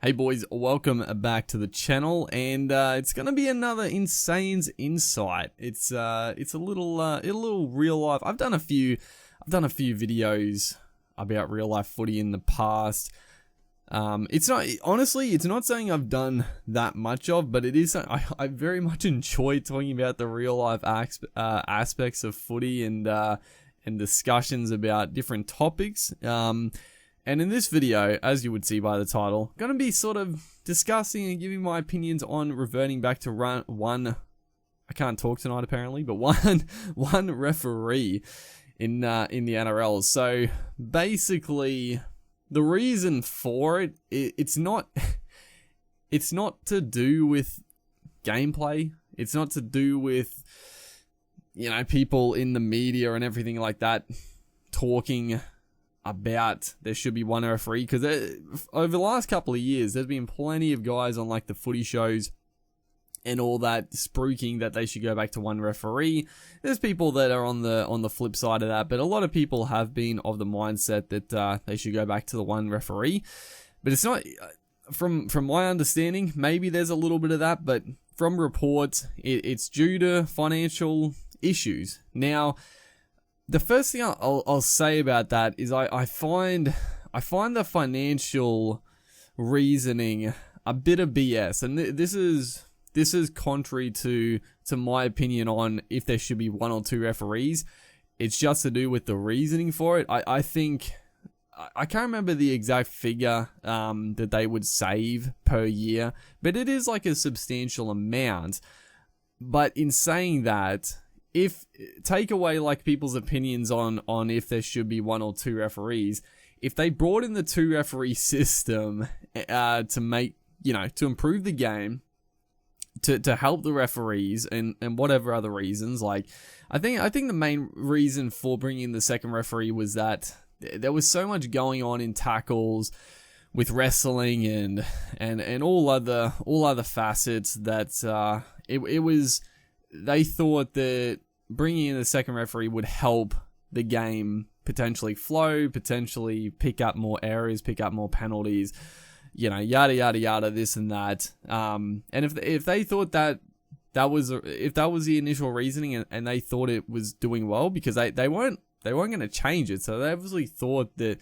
Hey boys, welcome back to the channel, and it's gonna be another Insaiyans insight. It's a little real life. I've done a few videos about real life footy in the past. It's not something I've done that much of, but it is. I very much enjoy talking about the real life aspects of footy and discussions about different topics. And in this video, as you would see by the title, going to be sort of discussing and giving my opinions on reverting back to one. I can't talk tonight apparently, but one referee in the NRL. So basically, the reason for it's not to do with gameplay. It's not to do with people in the media and everything like that talking about there should be one referee, because over the last couple of years there's been plenty of guys on like the footy shows and all that spruiking that they should go back to one referee. There's people that are on the flip side of that, but a lot of people have been of the mindset that they should go back to the one referee. But it's not, from my understanding, maybe there's a little bit of that, but from reports it's due to financial issues. Now, the first thing I'll say about that is I find the financial reasoning a bit of BS, and this is contrary to my opinion on if there should be one or two referees. It's just to do with the reasoning for it. I think I can't remember the exact figure that they would save per year, but it is like a substantial amount. But in saying that, if take away like people's opinions on if there should be one or two referees, if they brought in the two referee system to make, to improve the game, to help the referees and whatever other reasons, like I think the main reason for bringing the second referee was that there was so much going on in tackles with wrestling and all other facets that it was. They thought that bringing in the second referee would help the game potentially flow, potentially pick up more errors, pick up more penalties, yada yada yada, this and that. And if they thought that was the initial reasoning, and they thought it was doing well, because they weren't going to change it, so they obviously thought that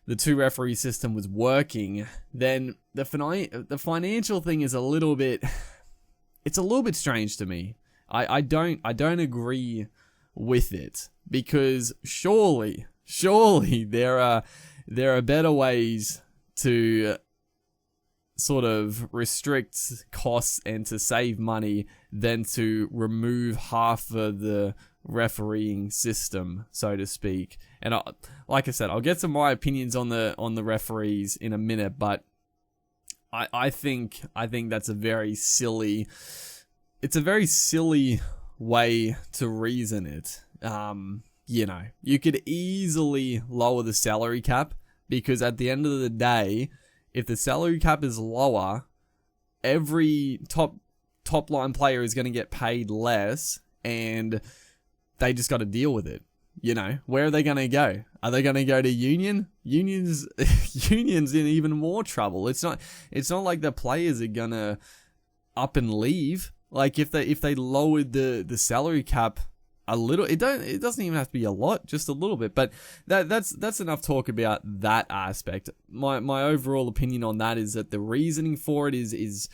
the two referee system was working, then the financial thing is a little bit strange to me. I don't agree with it, because surely there are better ways to sort of restrict costs and to save money than to remove half of the refereeing system, so to speak. And like I said, I'll get to my opinions on the referees in a minute, but I think that's a very silly. It's a very silly way to reason it. You could easily lower the salary cap, because at the end of the day, if the salary cap is lower, every top line player is going to get paid less, and they just got to deal with it. Where are they going to go? Are they going to go to unions? Unions in even more trouble. It's not like the players are going to up and leave. Like if they lowered the salary cap a little, it doesn't even have to be a lot, just a little bit. But that's enough talk about that aspect. My overall opinion on that is that the reasoning for it is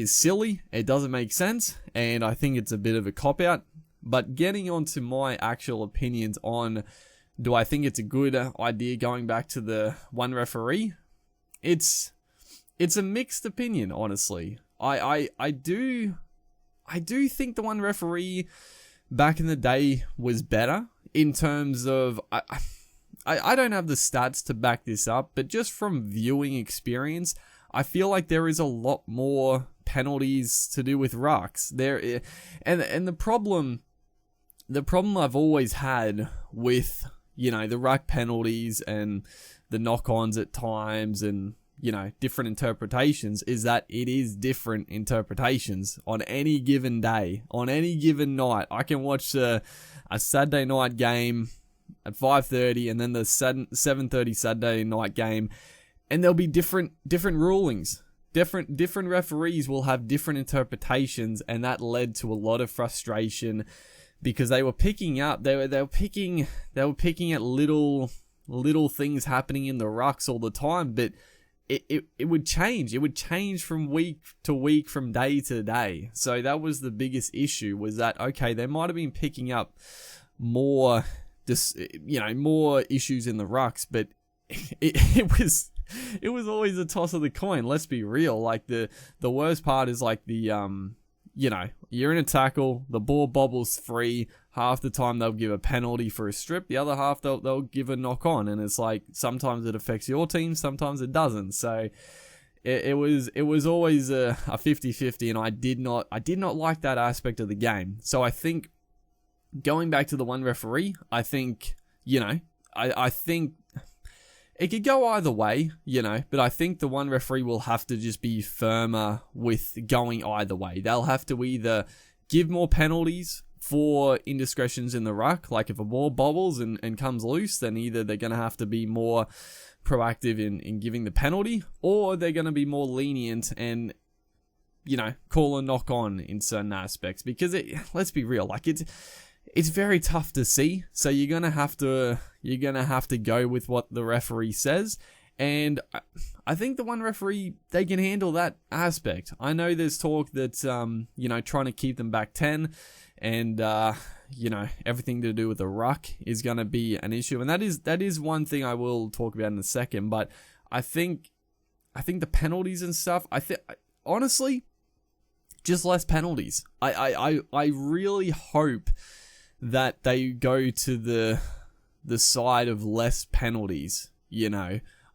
silly. It doesn't make sense, and I think it's a bit of a cop out. But getting on to my actual opinions on, do I think it's a good idea going back to the one referee? It's a mixed opinion, honestly. I do think the one referee back in the day was better in terms of, I don't have the stats to back this up, but just from viewing experience, I feel like there is a lot more penalties to do with rucks there, and the problem I've always had with the ruck penalties and the knock-ons at times and different interpretations is that it is different interpretations on any given day, on any given night. I can watch a Saturday night game at 5:30 and then the 7:30 Saturday night game, and there'll be different rulings. Different referees will have different interpretations, and that led to a lot of frustration because they were picking up, they were picking at little things happening in the rucks all the time, but it would change. It would change from week to week, from day to day. So that was the biggest issue, was that, okay, they might have been picking up more issues in the rucks, but it was always a toss of the coin. Let's be real. Like the worst part is like you're in a tackle, the ball bobbles free. Half the time they'll give a penalty for a strip. The other half they'll give a knock on, and it's like sometimes it affects your team, sometimes it doesn't. So it was always a 50-50, and I did not like that aspect of the game. So I think going back to the one referee, I think I think it could go either way, but I think the one referee will have to just be firmer with going either way. They'll have to either give more penalties for indiscretions in the ruck, like if a ball bobbles and comes loose, then either they're going to have to be more proactive in giving the penalty, or they're going to be more lenient and, call a knock on in certain aspects. Because let's be real, like it's very tough to see, so you're gonna have to go with what the referee says, and I think the one referee, they can handle that aspect. I know there's talk that trying to keep them back 10, and everything to do with the ruck is gonna be an issue, and that is one thing I will talk about in a second. But I think the penalties and stuff, honestly, just less penalties. I really hope that they go to the side of less penalties,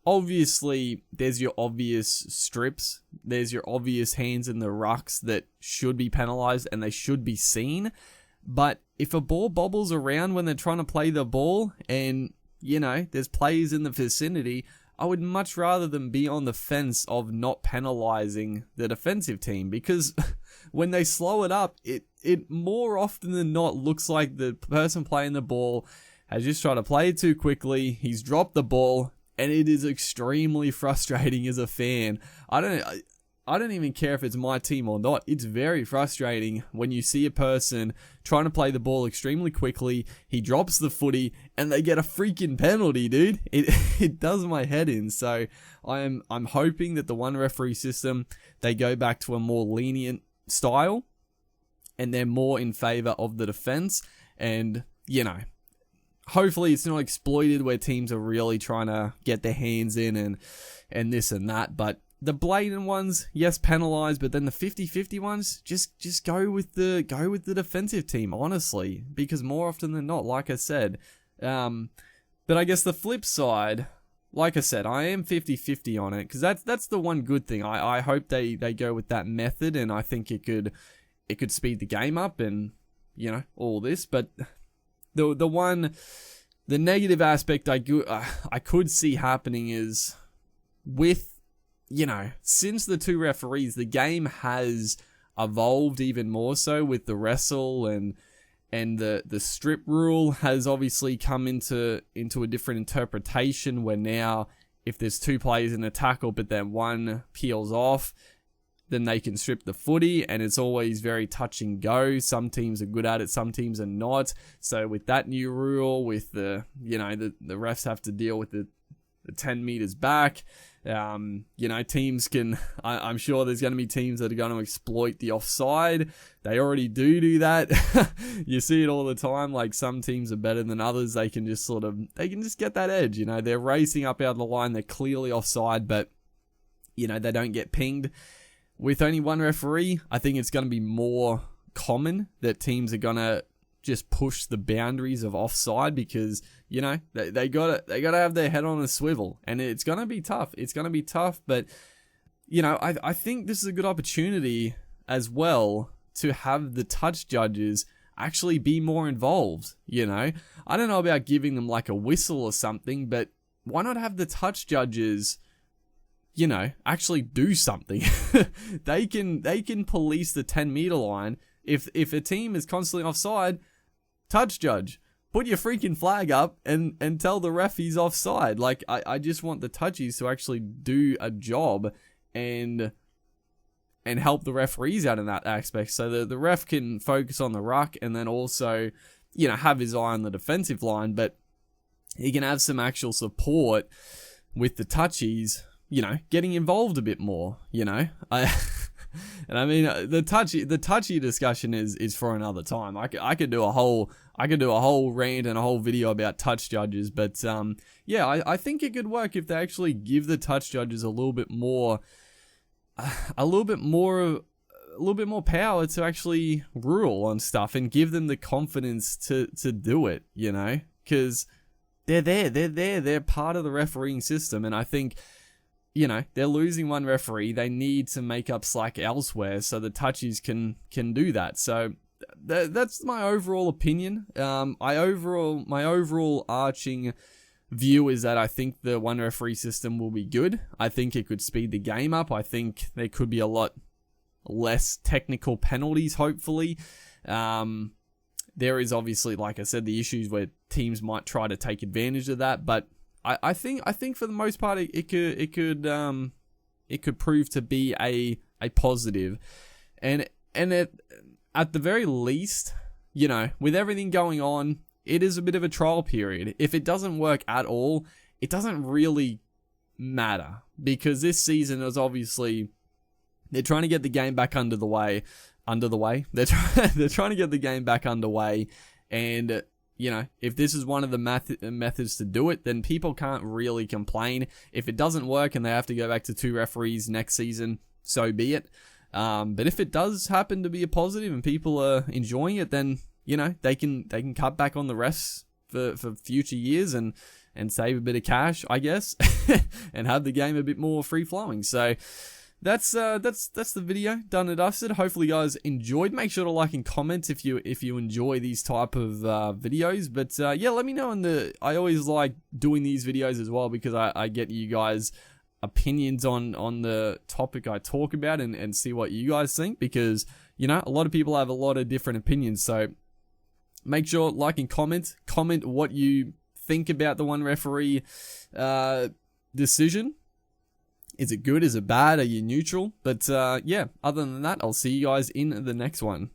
Obviously, there's your obvious strips, there's your obvious hands in the rucks that should be penalized and they should be seen. But if a ball bobbles around when they're trying to play the ball and, there's players in the vicinity, I would much rather them be on the fence of not penalizing the defensive team, because when they slow it up, it more often than not looks like the person playing the ball has just tried to play it too quickly. He's dropped the ball, and it is extremely frustrating as a fan. I don't even care if it's my team or not. It's very frustrating when you see a person trying to play the ball extremely quickly, he drops the footy, and they get a freaking penalty, dude. It does my head in. So I'm hoping that the one referee system, they go back to a more lenient style, and they're more in favor of the defense, and hopefully it's not exploited where teams are really trying to get their hands in and this and that. But the blatant ones, yes, penalized, but then the 50-50 ones, just go with the defensive team, honestly, because more often than not, like I said, but I guess the flip side, like I said, I am 50-50 on it, because that's the one good thing. I hope they go with that method, and I think it could speed the game up and all this. But the negative aspect I could see happening is with, since the two referees, the game has evolved even more so with the wrestle, and the strip rule has obviously come into a different interpretation, where now if there's two players in a tackle but then one peels off, then they can strip the footy, and it's always very touch and go. Some teams are good at it, some teams are not. So with that new rule, with the refs have to deal with the 10 meters back, teams can, I'm sure there's going to be teams that are going to exploit the offside. They already do that. You see it all the time. Like, some teams are better than others. They can just get that edge. They're racing up out of the line. They're clearly offside, but, they don't get pinged. With only one referee, I think it's going to be more common that teams are going to just push the boundaries of offside, because, they got to have their head on a swivel, and it's going to be tough. It's going to be tough, but, I think this is a good opportunity as well to have the touch judges actually be more involved, I don't know about giving them like a whistle or something, but why not have the touch judges actually do something? They can police the 10 meter line. If a team is constantly offside, touch judge. put your freaking flag up and tell the ref he's offside. Like, I just want the touchies to actually do a job and help the referees out in that aspect, so the ref can focus on the ruck and then also, you know, have his eye on the defensive line, but he can have some actual support with the touchies, you know, getting involved a bit more, you know. And I mean, the touchy discussion is for another time. I could do a whole rant and a whole video about touch judges, but yeah, I think it could work if they actually give the touch judges a little bit more power to actually rule on stuff and give them the confidence to do it, you know, because they're part of the refereeing system, and I think, you know, they're losing one referee. They need to make up slack elsewhere so the touchies can do that. So that's my overall opinion. My overall arching view is that I think the one referee system will be good. I think it could speed the game up. I think there could be a lot less technical penalties, hopefully. There is obviously, like I said, the issues where teams might try to take advantage of that, but I think for the most part it could prove to be a positive, and at the very least, you know, with everything going on, it is a bit of a trial period. If it doesn't work at all, it doesn't really matter, because this season is obviously, they're trying to get the game back under the way. They're trying to get the game back underway, and you know, if this is one of the methods to do it, then people can't really complain. If it doesn't work and they have to go back to 2 referees next season, so be it. But if it does happen to be a positive and people are enjoying it, then, you know, they can cut back on the refs for future years and save a bit of cash, I guess, and have the game a bit more free flowing. So that's the video, done and dusted. Hopefully you guys enjoyed. Make sure to like and comment if you enjoy these type of videos. But yeah, let me know I always like doing these videos as well, because I get you guys opinions on the topic I talk about and see what you guys think, because, you know, a lot of people have a lot of different opinions. So make sure like and comment what you think about the one referee decision. Is it good? Is it bad? Are you neutral? But yeah, other than that, I'll see you guys in the next one.